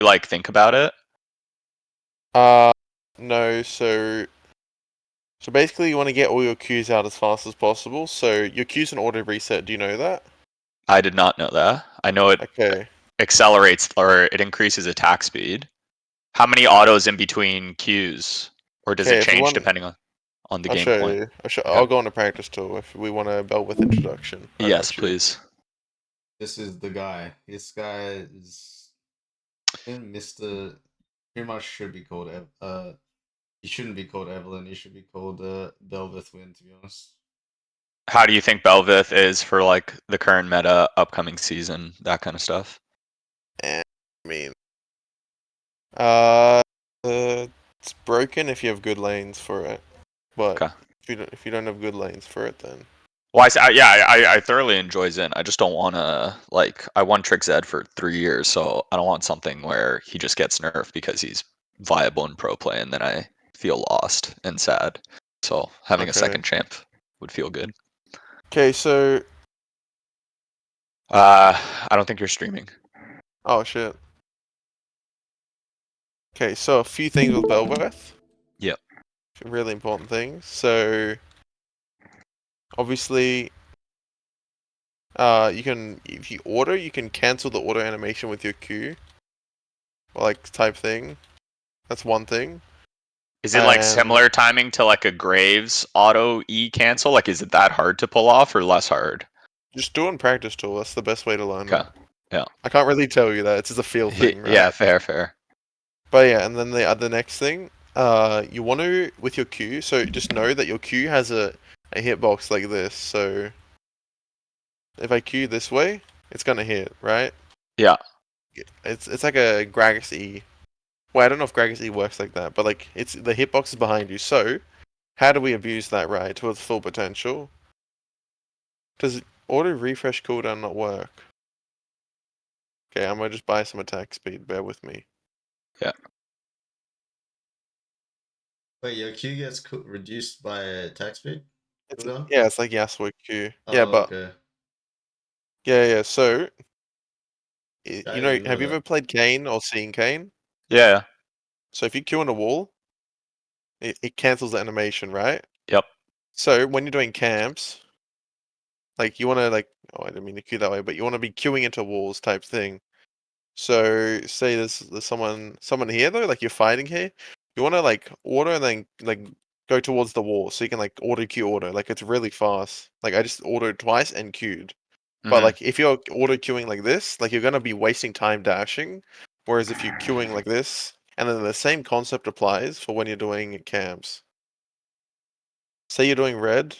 like think about it? No. So basically, you want to get all your Qs out as fast as possible. So your Qs can auto reset. Do you know that? I did not know that. I know it Okay. accelerates or it increases attack speed. How many autos in between Qs? Or does it Okay. If you change want, depending on the I'll game show point? you. Okay. I'll go on a practice tool if we want a Bel'veth introduction. I Yes, got you. please. This is the guy. This guy is Mr. Pretty much should be called he shouldn't be called Evelyn. He should be called Bel'veth Win, to be honest. How do you think Bel'veth is for like the current meta, upcoming season, that kind of stuff? And I mean, uh, it's broken if you have good lanes for it, but Okay. if you don't have good lanes for it, then Well, I thoroughly enjoy Zin. I just don't want to like I won Trick Zed for 3 years, so I don't want something where he just gets nerfed because he's viable in pro play, and then I feel lost and sad. So having a okay. second champ would feel good. Okay, so I don't think you're streaming. oh shit. Okay, so a few things with Bel'veth. Yep. Really important things. So obviously, you can if you auto, you can cancel the auto animation with your Q, like type thing. That's one thing. Is it like And similar timing to like a Graves auto E cancel? Like, is it that hard to pull off or less hard? just do it in practice tool. That's the best way to learn Okay. it. Yeah. I can't really tell you that. It's just a feel thing, right? Yeah. Fair. But yeah, and then the other next thing, you want to with your Q. So just know that your Q has a hitbox like this. So if I Q this way, it's gonna hit, right? Yeah. It's like a Gragas E. Well, I don't know if Gragas E works like that, but like it's the hitbox is behind you. So how do we abuse that right to its full potential? Does auto refresh cooldown not work? Okay, I'm gonna just buy some attack speed. Bear with me. Yeah. Wait, your Q gets reduced by attack speed? It's Cooldown? yeah, it's like Yasuo Q. Yeah, Oh, but okay. yeah. So I you know, didn't know have you ever that. played Kane or seen Kane? Yeah. So if you Q on a wall, it cancels the animation, right? Yep. So when you're doing camps, like you want to like, oh, I didn't mean to Q that way, but you want to be queuing into walls type thing. So say there's someone here though, like you're fighting here. You want to like auto and then like go towards the wall so you can like auto queue auto. Like it's really fast. Like I just autoed twice and queued. But Hmm. like if you're auto queuing like this, like you're gonna be wasting time dashing. Whereas if you're queuing like this, and then the same concept applies for when you're doing camps. Say you're doing red.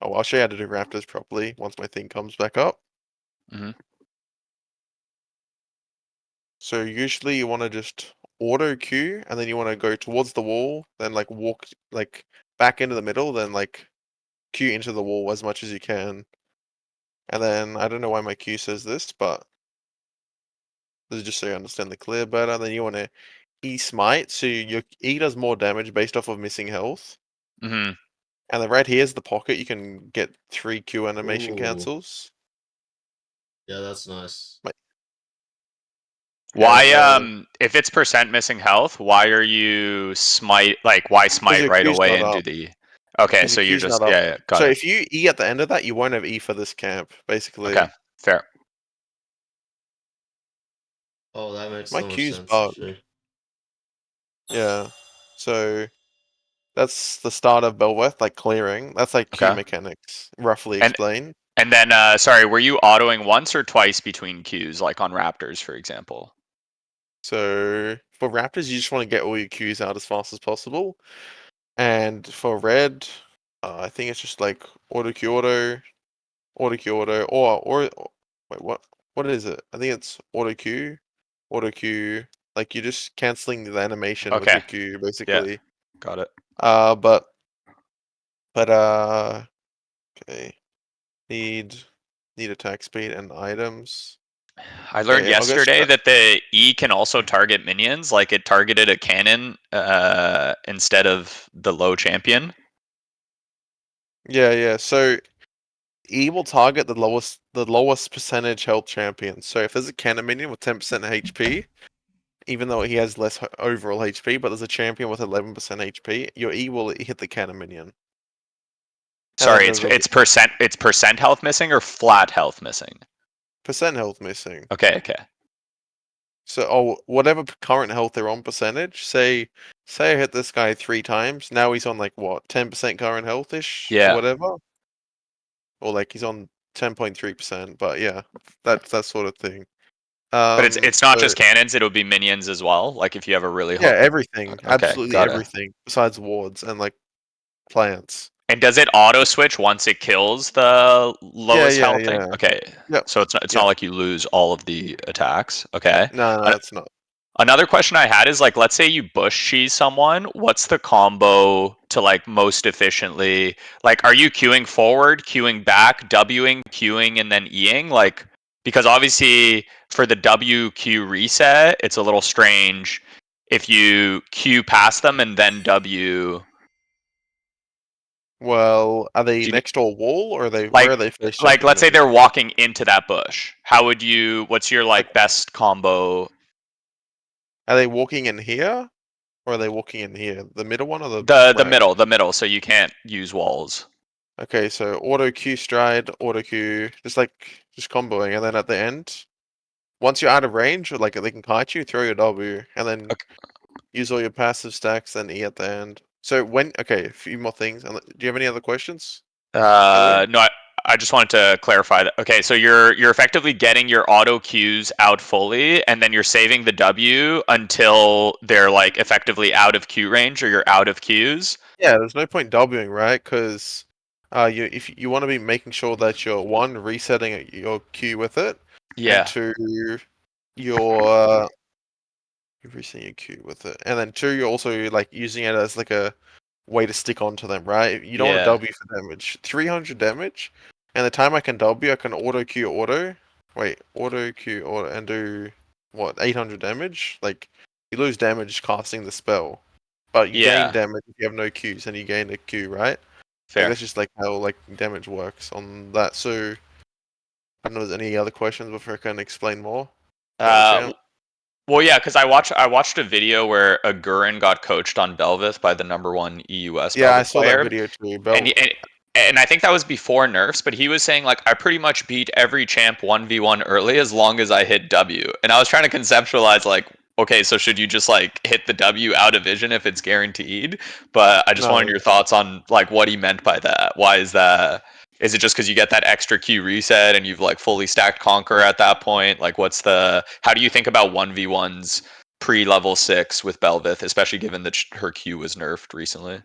Oh, I'll show you how to do raptors properly once my thing comes back up. Hmm. So usually you want to just auto queue and then you want to go towards the wall, then like walk like back into the middle, then like queue into the wall as much as you can. And then I don't know why my queue says this, but this is just so you understand the clear better. Then you want to E smite, so your E does more damage based off of missing health. Hmm. And then right here is the pocket, you can get 3 Q animation Ooh. cancels. Yeah, that's nice. Like, yeah, Why, the if it's percent missing health, why are you why because smite your right Q's away not and do up. the, okay, Because your so you're Q's not just, up. yeah, got So it. if you E at the end of that, you won't have E for this camp, Okay, basically. fair. Oh, that makes My so much Q's sense, bugged. actually. Yeah. So that's the start of Bel'veth, like clearing. That's like Q Okay. mechanics, roughly And explained. and then, sorry, were you autoing once or twice between queues, like on Raptors, for example? So for Raptors, you just want to get all your Qs out as fast as possible. And for red, I think it's just like auto Q auto Q auto, or wait, what is it? I think it's auto Q. Like you're just canceling the animation with Okay, your Q, yeah, basically. got it. Uh, but but okay, need need attack speed and items. I learned Okay, I'll go yesterday start. that the E can also target minions, like it targeted a cannon instead of the low champion. Yeah. So E will target the lowest percentage health champion. So if there's a cannon minion with 10% HP, even though he has less overall HP, but there's a champion with 11% HP, your E will hit the cannon minion. And then Sorry, there's a it's percent health missing or flat health missing. percent health missing. Okay. So, whatever current health they're on percentage. Say I hit this guy 3 times. Now he's on like what 10% current health ish or Yeah. whatever, or like he's on 10.3%. But yeah, that's that sort of thing. But it's not So just cannons, it'll be minions as well. Like if you have a really yeah, everything, Okay, absolutely got it. everything besides wards and like plants. And does it auto switch once it kills the Yeah, lowest yeah, health thing? yeah. Okay. Yep, So it's not yep. like you lose all of the attacks. Okay. No, it's not. Another question I had is like, let's say you bush cheese someone. What's the combo to like most efficiently? Like, are you queuing forward, queuing back, Wing, queuing, and then Eing? Like, because obviously for the WQ reset, it's a little strange if you queue past them and then W. Well, are they Do you, next to a wall or are they where like, are they face like, jumping let's say them? they're walking into that bush. How would you? What's your Like, like best combo? are they walking in here or are they walking in here? The middle one or the The right? middle, the middle. So you can't use walls. Okay, so auto Q stride, auto Q, just comboing, and then at the end, once you're out of range, or like they can kite you, throw your W, and then use all your passive stacks, then E at the end. So okay, a few more things. Do you have any other questions? No, I just wanted to clarify that. Okay, so you're effectively getting your auto cues out fully, and then you're saving the W until they're like effectively out of Q range or you're out of cues. Yeah, there's no point Wing, right? Because if you want to be making sure that you're one resetting your Q with it, and Yeah, two, you're resetting your Q with it, and then two, you're also like using it as like a way to stick onto them, right? You don't want to yeah, W for damage. 300 damage, and the time I can W, I can auto Q auto. Wait, auto Q auto and do what 800 damage? Like you lose damage casting the spell, but you gain yeah. damage if you have no Qs, and you gain a Q, right? Like Fair. that's just like how like damage works on that. So I don't know if there's any other questions before I can explain more about the Uh, champ. well, yeah, because I watched a video where a Gurren got coached on Bel'veth by the #1 EUS Yeah, I Bel'veth saw that player, video too. and and I think that was before nerfs, but he was saying like I pretty much beat every champ 1v1 early as long as I hit W. And I was trying to conceptualize like, okay, so should you just like hit the W out of vision if it's guaranteed? But I just wanted No, your thoughts on like what he meant by that. Why is that? Is it just because you get that extra Q reset and you've like fully stacked Conquer at that point? Like, how do you think about 1v1s pre-level 6 with Bel'veth, especially given that her Q was nerfed recently?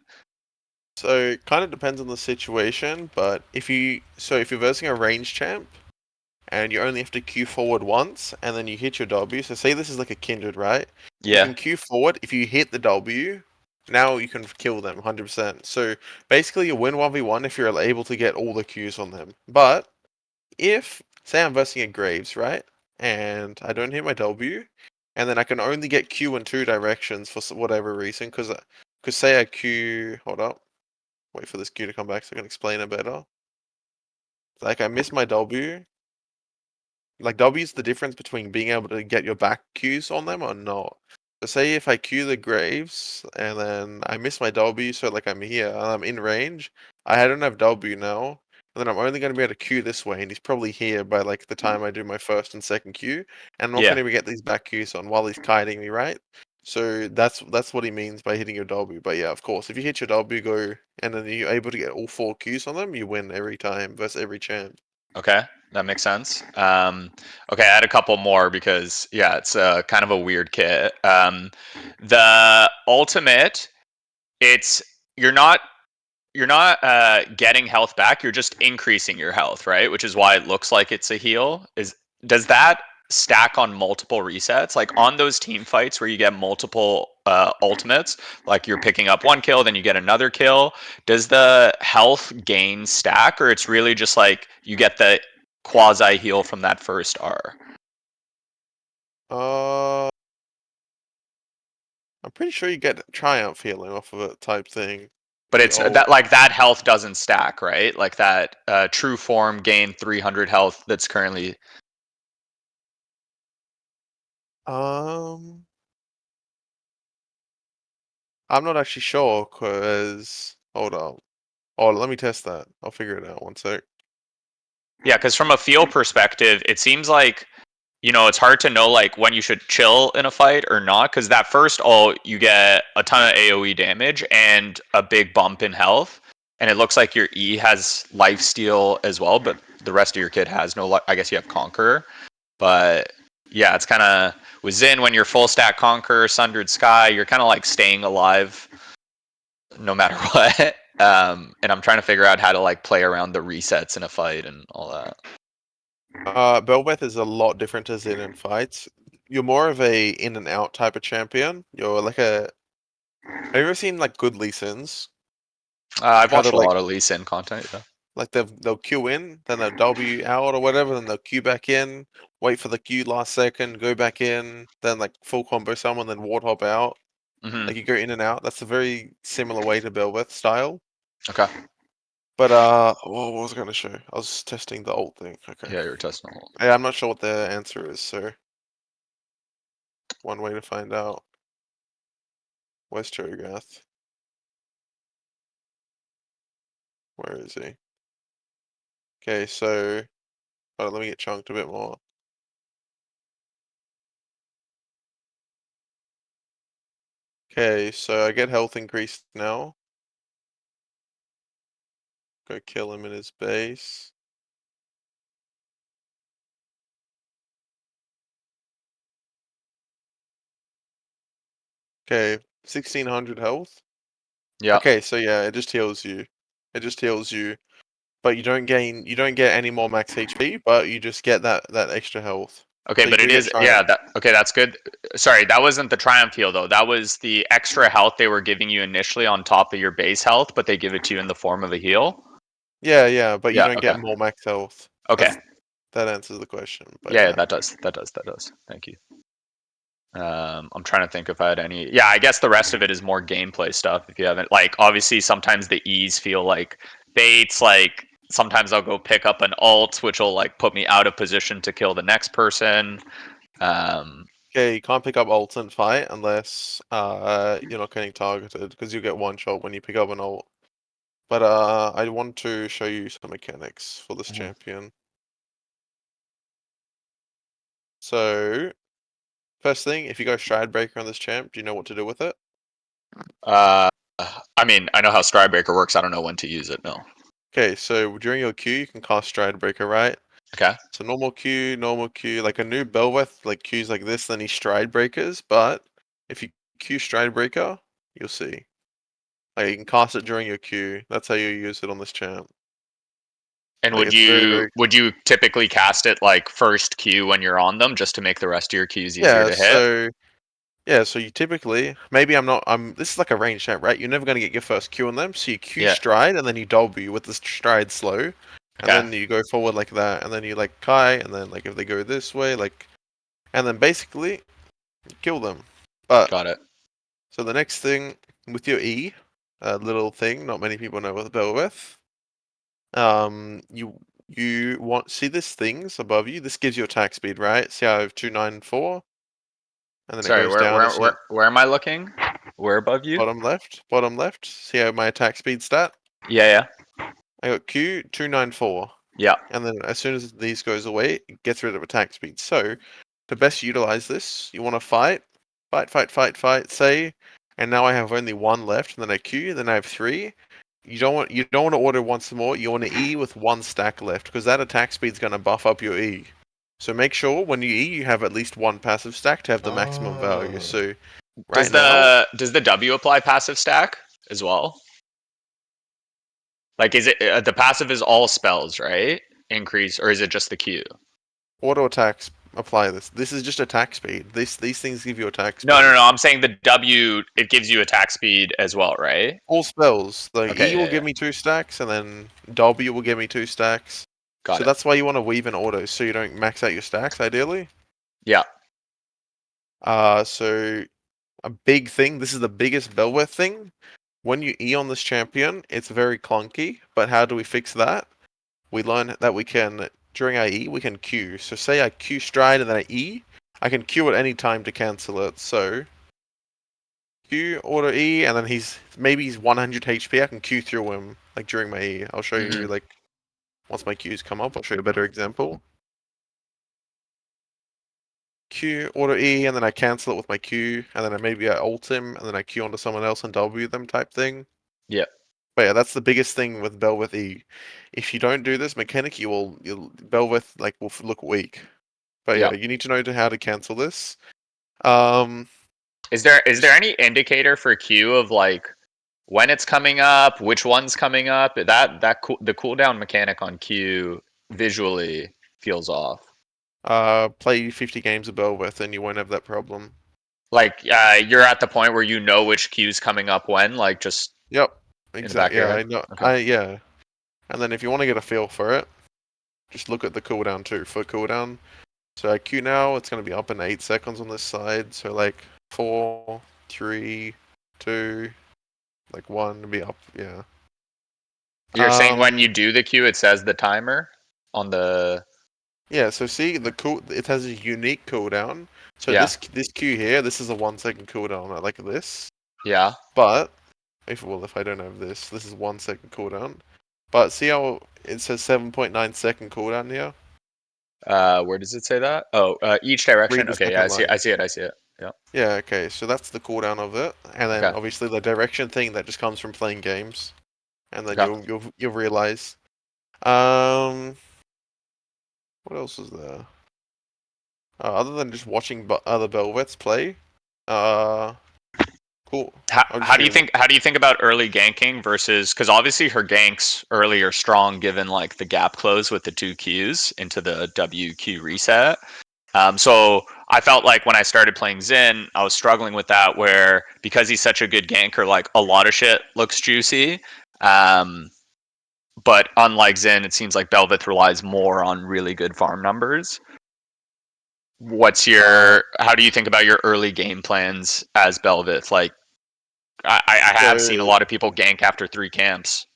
so it kind of depends on the situation, but if you're versing a range champ and you only have to queue forward once and then you hit your W, so say this is like a kindred, right? You Yeah, can queue forward, if you hit the W, now you can kill them 100%. So basically you win 1v1 if you're able to get all the Qs on them. But if say I'm versing a Graves, right? And I don't hit my W, and then I can only get Q in 2 directions for whatever reason, because say I Q, hold up. Wait for this Q to come back so I can explain it better. Like I missed my W. Like W is the difference between being able to get your back Qs on them or not. So say if I Q the Graves and then I miss my W, so like I'm here and I'm in range, I don't have W now, and then I'm only going to be able to Q this way, and he's probably here by like the time I do my first and second Q, and I'm not yeah. going to get these back Qs on while he's kiting me, right? So that's what he means by hitting your W. But yeah, of course, if you hit your W, go and then you're able to get all 4 Qs on them, you win every time versus every champ. Okay, that makes sense. Okay, I had a couple more because yeah, it's kind of a weird kit. The ultimate, it's you're not you're not getting health back. You're just increasing your health, right? Which is why it looks like it's a heal. Does that stack on multiple resets? Like on those team fights where you get multiple ultimates, like you're picking up one kill, then you get another kill. Does the health gain stack, or it's really just like you get the quasi heal from that first R? Uh, I'm pretty sure you get triumph healing off of it type thing. But The it's old that like that health doesn't stack, right? Like that true form gain 300 health that's currently um I'm not actually sure, cause hold on. Oh, let me test that. I'll figure it out. One sec. Yeah, because from a feel perspective, it seems like it's hard to know like when you should chill in a fight or not. Because that first you get a ton of AOE damage and a big bump in health, and it looks like your E has life steal as well, but the rest of your kit has no. I guess you have Conqueror, but yeah, it's kind of with Zin when you're full stack Conqueror, Sundered Sky, you're kind of like staying alive no matter what. And I'm trying to figure out how to like play around the resets in a fight and all that. Bel'veth is a lot different to Zin in fights. You're more of a in and out type of champion. You're like a. Have you ever seen like good Lee Sins? I've How they're watched a like lot of Lee Sin content. Yeah. they'll queue in, then they'll W out or whatever, then they'll queue back in, wait for the queue last second, go back in, then like full combo someone, then ward hop out. Mm-hmm. Like you go in and out. That's a very similar way to Bel'veth style. Okay. But what was I going to show? I was testing the ult thing. Okay. Yeah, you're testing a lot. Yeah, I'm not sure what the answer is, so one way to find out. Where's Cho'Gath? Where is he? Okay, so let me get chunked a bit more. Okay, so I get health increased now. Go kill him in his base. Okay, 1600 health. Yeah. Okay, so yeah, it just heals you. It just heals you, but you don't get any more max HP, but you just get that extra health. Okay, So you but do it get is yeah. triumph. That's good. Sorry, that wasn't the triumph heal though. That was the extra health they were giving you initially on top of your base health, but they give it to you in the form of a heal. Yeah, but you Yeah. don't Okay. get more max health. Okay. That answers the question. But Yeah, yeah. that does. That does. That does. Thank you. I'm trying to think if I had any. Yeah, I guess the rest of it is more gameplay stuff. If you haven't, like, obviously sometimes the E's feel like baits. Like sometimes I'll go pick up an alt, which will like put me out of position to kill the next person. Um, Okay, you can't pick up ults in fight unless you're not getting targeted because you get one shot when you pick up an ult. But I want to show you some mechanics for this Mhm. champion. So first thing, if you go Stride Breaker on this champ, do you know what to do with it? uh, I mean, I know how Stridebreaker works. I don't know when to use it. No. Okay, so during your Q, you can cast Stride Breaker, right? Okay. So normal Q, like a new Bel'veth, like Q's like this, then he Stride Breakers, but if you Q Stride Breaker, you'll see. Like you can cast it during your Q. That's how you use it on this champ. And Like would it's very, you very would you typically cast it like first Q when you're on them, just to make the rest of your Qs easier yeah, to hit? so you typically maybe I'm this is like a range champ, right? You're never gonna get your first Q on them, so you Q Yeah. stride and then you W with the stride slow. And Okay. then you go forward like that, and then you like Kai, and then like if they go this way, like and then basically kill them. But Got it. so the next thing with your E, a little thing not many people know what the Bel'veth. You want see this things above you. This gives you attack speed, right? See how I have 294, and then it Sorry. goes Where down where as you where where am I looking? Where above you? bottom left. See how my attack speed stat? Yeah. Yeah. I got Q 294, Yeah. and then as soon as these goes away, it gets rid of attack speed. So to best utilize this, you want to fight, say, and now I have only one left, and then I Q, then I have three. You don't want to order once more. You want to E with one stack left because that attack speed's going to buff up your E. So make sure when you E, you have at least one passive stack to have the maximum value. Oh. So Does right now, the W apply passive stack as well? Like, is it the passive is all spells, right? Increase, or is it just the Q? auto attacks apply this. This is just attack speed. These things give you attack No, speed. no, no. I'm saying the W it gives you attack speed as well, right? All spells. Like Okay, E will yeah, give yeah. me two stacks, and then W will give me two stacks. Got So it. that's why you want to weave in autos, so you don't max out your stacks, ideally. Yeah. So a big thing. This is the biggest Bel'veth thing. When you E on this champion, it's very clunky. But how do we fix that? We learn that we can during our E we can Q. So say I Q stride and then I E, I can Q at any time to cancel it. So Q, auto E, and then he's 100 HP. I can Q through him like during my E. I'll show you like once my Qs come up. I'll show you a better example. Q, auto E, and then I cancel it with my Q, and then I ult him, and then I Q onto someone else and W them type thing. Yeah. But yeah, that's the biggest thing with Bel'veth E. If you don't do this mechanic, Bel'veth like will look weak. But Yeah. yeah, you need to know how to cancel this. Um, Is there any indicator for Q of like when it's coming up, which one's coming up? The cooldown mechanic on Q visually feels off. play 50 games of Bel'veth and you won't have that problem. Like you're at the point where you know which Q's coming up when, like just Yep, in the back of exactly. your Yeah, head. I know. Okay. Yeah. And then if you want to get a feel for it, just look at the cooldown too. For cooldown, so I Q now, it's going to be up in 8 seconds on this side. So like 4, 3, 2, like 1 to be up. Yeah. You're saying when you Um. do the Q, it says the timer on the Yeah. So see it has a unique cooldown. So yeah this Q here, this is a 1 second cooldown like this. yeah. But if I don't have this is 1 second cooldown. But see how it says 7.9 second cooldown here? Where does it say that? Oh, each direction. Read the Okay, yeah, second line. I see it. I see it. Yeah. Yeah, okay, so that's the cooldown of it. And then Okay. obviously the direction thing that just comes from playing games. And then Okay. you'll realize. Um what else is there? Other than just watching other Bel'veths play. Uh cool. I'll just How show do you you. think about early ganking versus because obviously her ganks early are strong given like the gap close with the two Qs into the WQ reset. So I felt like when I started playing Xin, I was struggling with that where because he's such a good ganker, like a lot of shit looks juicy. Um, but unlike Xin, it seems like Bel'veth relies more on really good farm numbers. What's Uh your how do you think about your early game plans as Bel'veth? Like I have seen a so lot of people gank after 3 camps.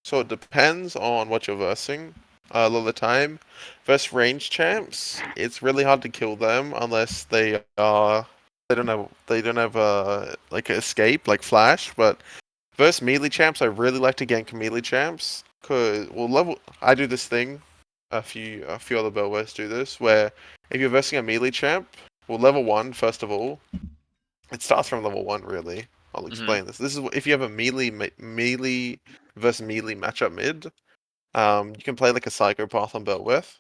So it depends on what you're versing. A lot of the time, versus range champs, it's really hard to kill them unless they don't have like escape like flash. But versus melee champs, I really like to gank melee champs because I do this thing. A few other Bel'Weths do this where if you're versing a melee champ, well level 1 first of all, it starts from level 1 really. I'll Hmm. explain this. This is if you have a melee versus melee matchup mid. You can play like a psychopath on Bel'veth.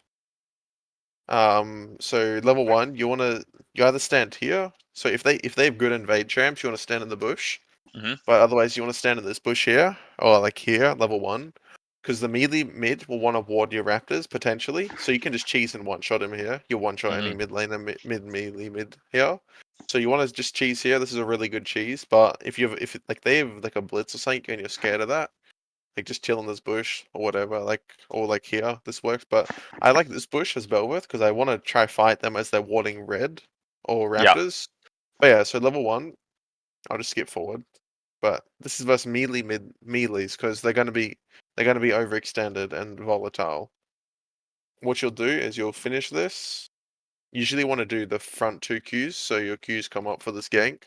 So level 1, you either stand here. So if they have good invade champs, you want to stand in the bush. Hmm. But otherwise, you want to stand in this bush here or like here, level 1, because the melee mid will want to ward your raptors potentially. So you can just cheese and one shot him here. You one shot any Hmm. mid laner mid melee mid here. So you want to just cheese here. This is a really good cheese. But if like they have like a blitz or something and you're scared of that, like just chill in this bush or whatever, like or like here, this works. But I like this bush as Bel'veth because I want to try fight them as they're warding red or Yeah. raptors. But yeah, so level 1, I'll just skip forward. But this is versus melees because they're gonna be overextended and volatile. What you'll do is you'll finish this. Usually want to do the front 2 Qs so your Qs come up for this gank.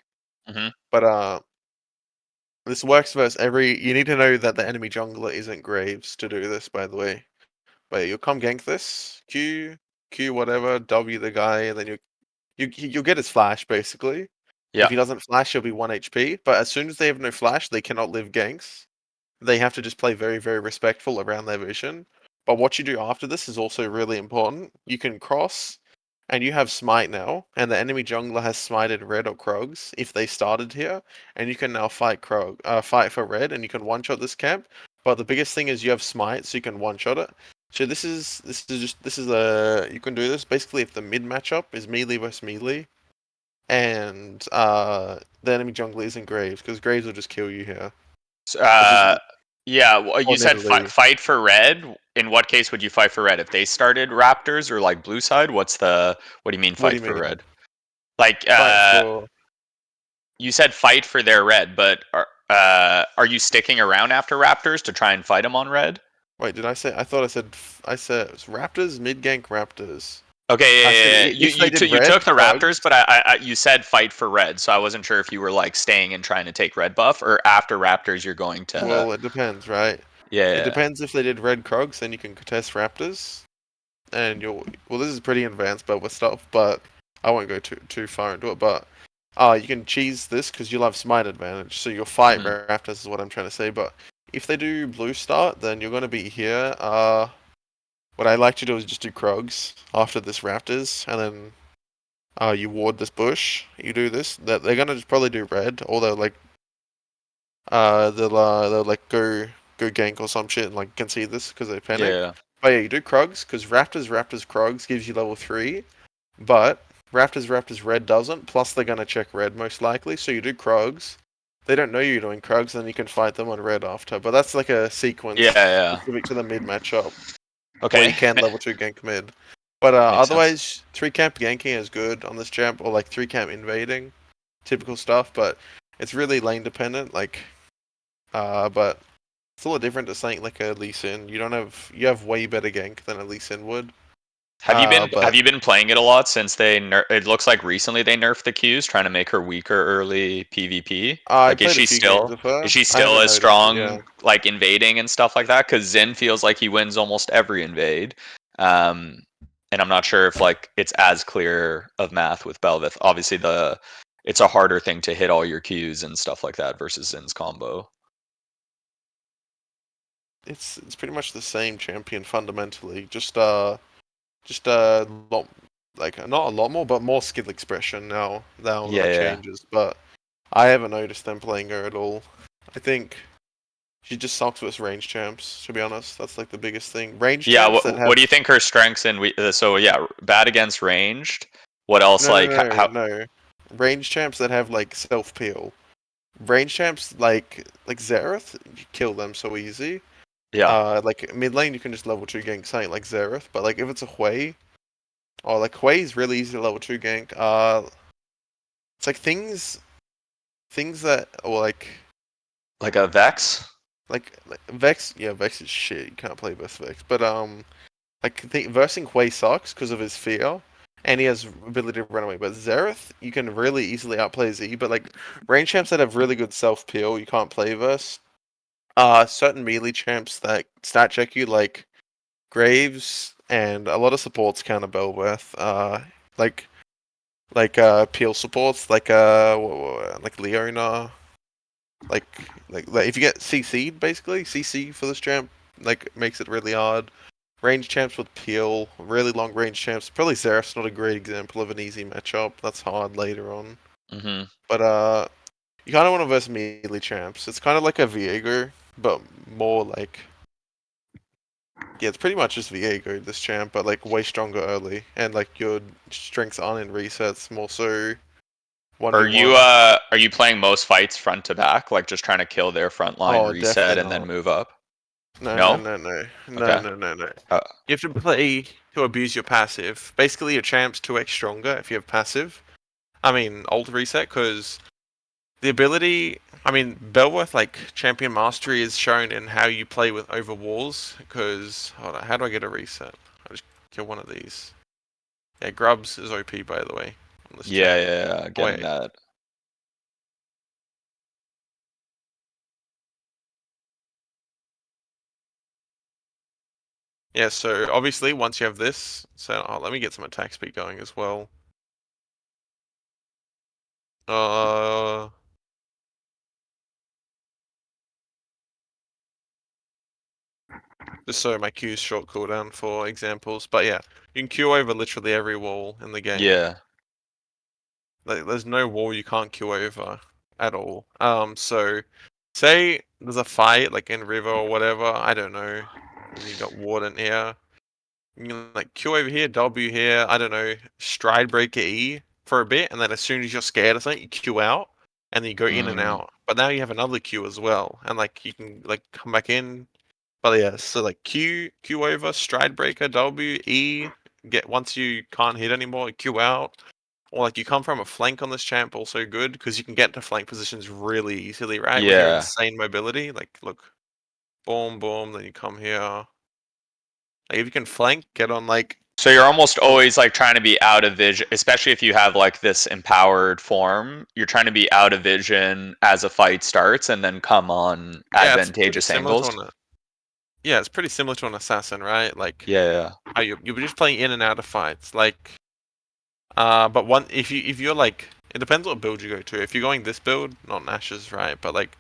Hmm. But this works versus every. You need to know that the enemy jungler isn't Graves to do this, by the way. But yeah, you'll come gank this Q whatever W the guy, and then you'll get his flash basically. Yeah. If he doesn't flash, he'll be 1 HP. But as soon as they have no flash, they cannot live ganks. They have to just play very very respectful around their vision. But what you do after this is also really important. You can cross, and you have smite now, and the enemy jungler has smited red or Krogs if they started here, and you can now fight for red, and you can one shot this camp. But the biggest thing is you have smite, so you can one shot it. So this is a you can do this basically if the mid matchup is melee versus melee, and the enemy jungler isn't Graves because Graves will just kill you here. So, Which is yeah. Well, you or said Nidalee. fight for red. In what case would you fight for red? If they started Raptors or like blue side? What do you mean What do fight you for mean? red? Like Fight for you said fight for their red, but are you sticking around after Raptors to try and fight them on red? Wait, did I say? I thought I said it was Raptors mid gank Raptors. Okay, I said yeah. if they did You red took the Krugs, Raptors, but you said fight for red, so I wasn't sure if you were like staying and trying to take red buff, or after Raptors you're going to. well, it depends, right? It Yeah, depends if they did red Krugs, then you can contest Raptors, and you'll. Well, this is pretty advanced Bel'veth stuff, but I won't go too far into it. But you can cheese this because you'll have smite advantage, so you'll fight Mhm. Raptors is what I'm trying to say. But if they do blue start, then you're going to be here. What I like to do is just do Krugs after this Raptors, and then you ward this bush. You do this. That they're gonna just probably do red, or they'll like go gank or some shit and like concede this because they panic. Yeah, But yeah, you do Krugs because Raptors Krugs gives you level 3, but Raptors red doesn't. Plus they're gonna check red most likely, so you do Krugs. They don't know you're doing Krugs, then you can fight them on red after. But that's like a yeah, sequence yeah. specific to the mid matchup where Okay, you can level 2 gank mid. But makes sense. otherwise, 3 camp ganking is good on this champ, or like 3 camp invading, typical stuff. But it's really lane dependent. But it's a lot different to saying like a Lee Sin. You have way better gank than a Lee Sin would. Have But you been playing it a lot since it looks like recently they nerfed the Qs, trying to make her weaker early PvP? I Like, played a few games with is her. she I still haven't as noticed it. Yeah, strong, like invading and stuff like that? Because Zen feels like he wins almost every invade, um, and I'm not sure if like it's as clear of math with Bel'veth. Obviously, it's a harder thing to hit all your Qs and stuff like that versus Zen's combo. it's pretty much the same champion fundamentally. Just a lot like not a lot more, but more skill expression now Yeah, that yeah, changes. But I haven't noticed them playing her at all. I think she just sucks with range champs, to be honest. That's like the biggest thing. Range yeah. champs that What have do you think her strengths and so yeah, bad against ranged. What else? no no Like no how? no range champs that have like self peel. Range champs like Xerath, you kill them so easy. Yeah. Like mid lane you can just level 2 gank something like Xerath, but like if it's a Hui, or like Hui is really easy to level 2 gank. It's like things that or Like a Vex? like Vex, yeah, Vex is shit. You can't play with Vex. But versing Hui sucks because of his fear, and he has ability to run away. But Xerath, you can really easily outplay Z. But like range champs that have really good self peel, you can't play verse. Certain melee champs that stat check you like Graves and a lot of supports counter Bel'veth. Like peel supports like Leona. Like if you get CC'd basically, CC for this champ like makes it really hard. Range champs with peel, really long range champs. Probably Xerath's not a great example of an easy matchup. That's hard later on. Mm-hmm. But you kind of want to verse melee champs. It's kind of like a Viego, but more like yeah, it's pretty much just Viego this champ, but like way stronger early, and like your strengths aren't in resets. More so 1v1. Are you playing most fights front to back, like just trying to kill their front line, Oh, reset, definitely and then not. move up? No, no, No? no, no, no, Okay. no, no, no. Uh, You have to play to abuse your passive. Basically, your champ's 2x stronger if you have passive. I mean, ult reset, because the ability. I mean, Bel'veth, like, champion mastery is shown in how you play with over walls. Because, hold on, how do I get a reset? I just kill one of these. Yeah, Grubs is OP, by the way, on this yeah, champ. yeah, yeah, Oh, getting wait. that. Yeah, so obviously, once you have this. So, let me get some attack speed going as well. Uh. Just so my Q's short cooldown for examples. But yeah, you can Q over literally every wall in the game. Yeah. Like, there's no wall you can't Q over at all. So say there's a fight like in River or whatever, I don't know, and you got Warden here. You can like Q over here, W here, I don't know, Stride Breaker E for a bit, and then as soon as you're scared of something, you Q out, and then you go in and Mm, out. But now you have another Q as well, and like you can like come back in, but yeah, so like Q over, stride breaker, W, E, get once you can't hit anymore, Q out. Or like you come from a flank on this champ, also good, because you can get to flank positions really easily, right? With your yeah. insane mobility. Like look, boom, boom, then you come here. Like if you can flank, get on like So you're almost always like trying to be out of vision, especially if you have like this empowered form. You're trying to be out of vision as a fight starts, and then come on Yeah, it's pretty advantageous similar to angles. an. Yeah, it's pretty similar to an assassin, right? Like, Yeah, how you're just playing in and out of fights. Like, but one if you're like, it depends what build you go to. If you're going this build, not Nash's, right? But like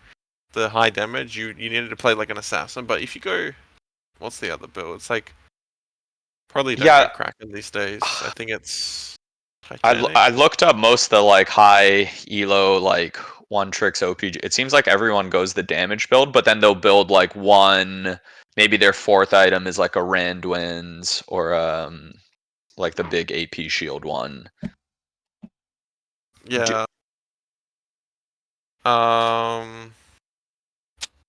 the high damage, you needed to play like an assassin. But if you go, what's the other build? It's like probably don't go yeah. Kraken these days. I think it's I Titanic. looked up most of the like high elo like one tricks OPG. It seems like everyone goes the damage build, but then they'll build like one. Maybe their fourth item is like a Randwin's or like the big AP shield one. Yeah.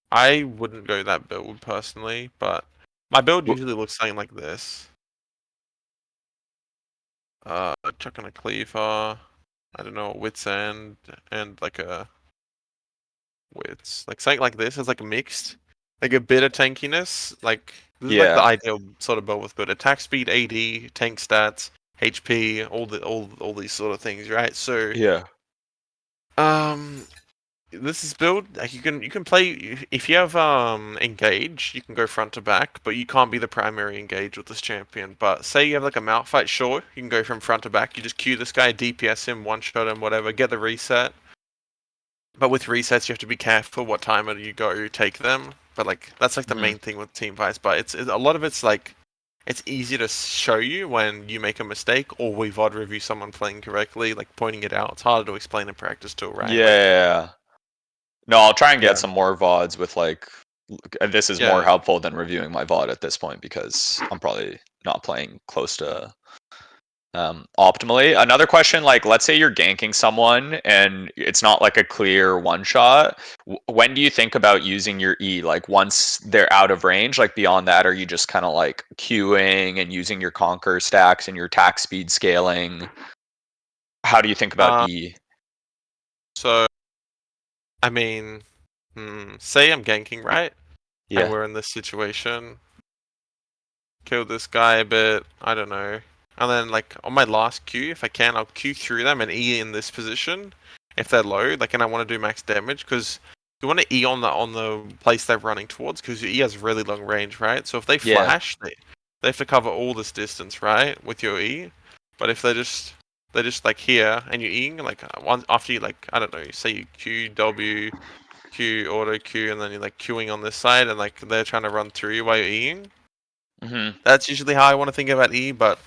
I wouldn't go that build personally, but my build usually looks something like this. Chucking a cleaver, I don't know, wits end, and like a wits, like something like this is like a mixed, like a bit of tankiness. Like this is like the Yeah, ideal sort of build with good attack speed, AD, tank stats, HP, all these sort of things, right? So, yeah. um, this is build like you can play if you have engage, you can go front to back, but you can't be the primary engage with this champion. But say you have like a mount fight, sure, you can go from front to back. You just queue this guy, DPS him, one shot him, whatever, get the reset. But with resets, you have to be careful what timer you go take them. But like that's like the Mhm. main thing with team fights. But it's a lot of it's like it's easy to show you when you make a mistake or we VOD review someone playing correctly, like pointing it out. It's harder to explain in practice too, right? Like Yeah. No, I'll try and get yeah, some more VODs with like this is more yeah. helpful than reviewing my VOD at this point because I'm probably not playing close to optimally. Another question, like let's say you're ganking someone and it's not like a clear one shot. When do you think about using your E? Like once they're out of range, like beyond that, are you just kind of like queuing and using your conquer stacks and your attack speed scaling? How do you think about Uh, E? so I mean, say I'm ganking, right? And Yeah. we're in this situation. Kill this guy a bit, I don't know. And then like on my last Q, if I can, I'll Q through them and E in this position. If they're low, like and I want to do max damage, because you want to E on the place they're running towards, because your E has really long range, right? So if they Yeah. flash, they have to cover all this distance, right, with your E. But if they're just like here and you're Eing like one after you like I don't know, say you Q W Q auto Q and then you're like queuing on this side and like they're trying to run through you while you're Eing. Hmm. That's usually how I want to think about E, but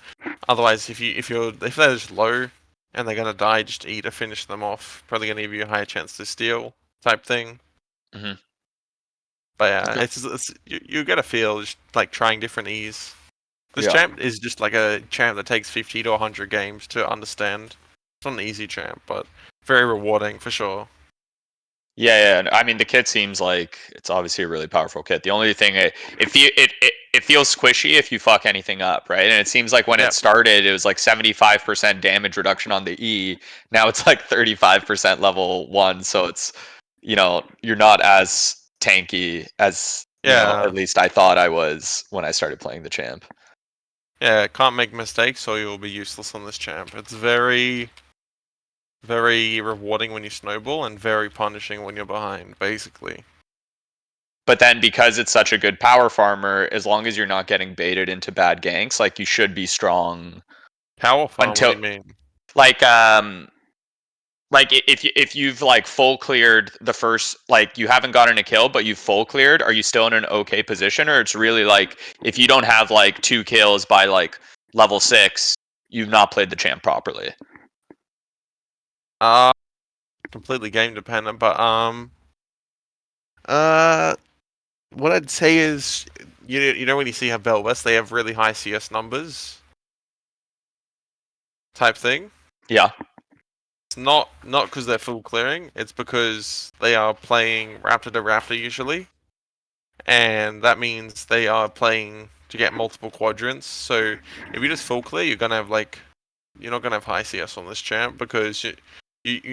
otherwise if they're just low and they're gonna die, just E to finish them off. Probably gonna give you a higher chance to steal type thing. Hmm. But yeah, Okay. it's you get a feel just like trying different E's. This Yeah. champ is just like a champ that takes 50 to 100 games to understand. It's not an easy champ, but very rewarding for sure. Yeah, I mean, the kit seems like it's obviously a really powerful kit. The only thing it feels squishy if you fuck anything up, right? And it seems like when it Yep. started, it was like 75% damage reduction on the E. Now it's like 35% level one, so it's you're not as tanky as Yeah. at least I thought I was when I started playing the champ. Yeah, can't make mistakes or you'll be useless on this champ. It's very, very rewarding when you snowball and very punishing when you're behind, basically. But then because it's such a good power farmer, as long as you're not getting baited into bad ganks, like you should be strong Power farm, what do until you mean? like if you've like full cleared the first, like you haven't gotten a kill but you've full cleared, are you still in an okay position? Or it's really like if you don't have like 2 kills by like level 6, you've not played the champ properly. Uh, completely game dependent, but uh, what I'd say is, you know when you see how Bel'veth, they have really high CS numbers type thing. Yeah. It's not because they're full clearing. It's because they are playing Raptor to Raptor usually, and that means they are playing to get multiple quadrants. So if you just full clear, you're not gonna have high CS on this champ because you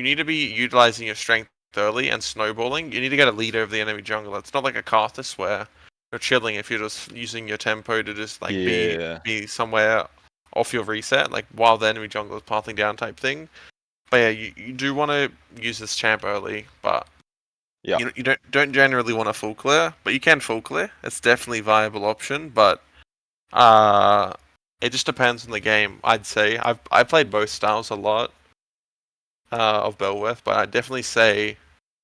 need to be utilizing your strength early and snowballing. You need to get a leader of the enemy jungle. It's not like a Karthus where you're chilling if you're just using your tempo to just like Yeah. be somewhere off your reset, like while the enemy jungle is pathing down type thing. But yeah, you do want to use this champ early, but Yeah. you don't generally want to full clear, but you can full clear. It's definitely a viable option, but it just depends on the game. I'd say I played both styles a lot of Bel'veth, but I'd definitely say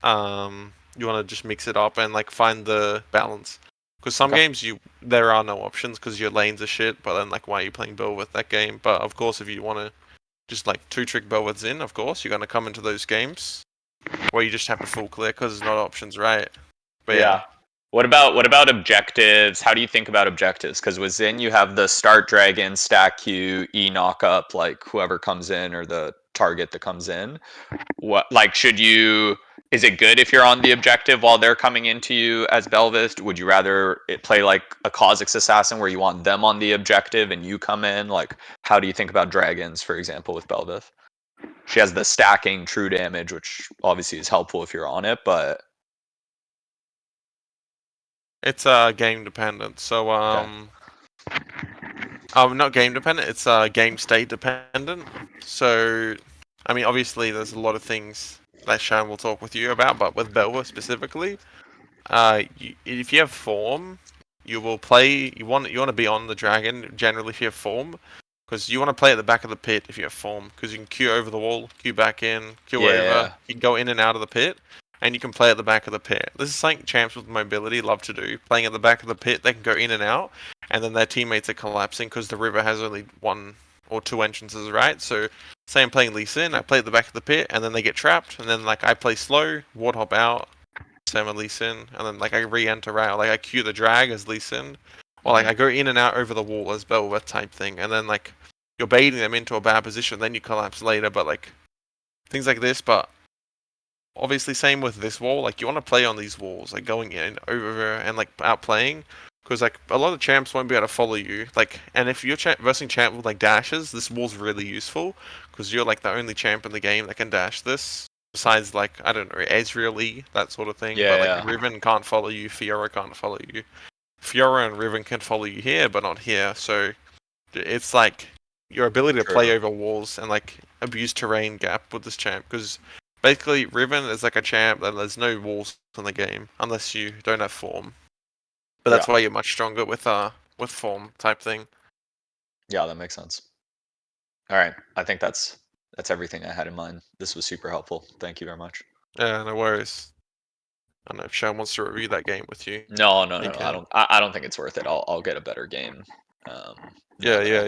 you want to just mix it up and like find the balance. Because some Okay. games there are no options because your lanes are shit. But then like why are you playing Bel'veth that game? But of course, if you want to just like two trick Bel'veths in, of course you're gonna come into those games where you just have to full clear because there's not options, right? But yeah. What about objectives? How do you think about objectives? Because with Zin, you have the start dragon, stack Q, E knock up, like whoever comes in or the target that comes in. What like should you? Is it good if you're on the objective while they're coming into you as Bel'veth? Would you rather it play like a Kha'Zix assassin where you want them on the objective and you come in? Like, how do you think about dragons, for example, with Bel'veth? She has the stacking true damage, which obviously is helpful if you're on it, but It's game dependent. So okay. not game dependent. It's game state dependent. So I mean, obviously, there's a lot of things that Sean will talk with you about, but with Belva specifically, if you have form, you will play. You want to be on the dragon generally if you have form, because you want to play at the back of the pit if you have form, because you can queue over the wall, queue back in, queue over. Yeah. You can go in and out of the pit, and you can play at the back of the pit. This is something champs with mobility love to do. Playing at the back of the pit, they can go in and out, and then their teammates are collapsing because the river has only one or two entrances, right? So, say I'm playing Lee Sin, I play at the back of the pit, and then they get trapped, and then like I play slow, ward hop out, Sam and Lee Sin, and then like I re-enter right, like I queue the drag as Lee Sin, or like I go in and out over the wall as Bel'veth type thing, and then like you're baiting them into a bad position, then you collapse later, but like things like this. But obviously, same with this wall, like you want to play on these walls, like going in over and like outplaying, because like a lot of champs won't be able to follow you, like, and if you're versing champ with like dashes, this wall's really useful because you're like the only champ in the game that can dash this. Besides, like, I don't know, Ezreal, that sort of thing. But, like, Yeah. Riven can't follow you, Fiora can't follow you. Fiora and Riven can follow you here, but not here. So, it's like your ability to play True. over walls and, like, abuse terrain gap with this champ. Because basically, Riven is like a champ that there's no walls in the game unless you don't have form. But that's Yeah. why you're much stronger with form type thing. Yeah, that makes sense. All right. I think that's everything I had in mind. This was super helpful. Thank you very much. Yeah, no worries. I don't know if Sean wants to review that game with you. No, no, He no, no. I can. don't. I don't think it's worth it. I'll get a better game. Yeah, Now that yeah.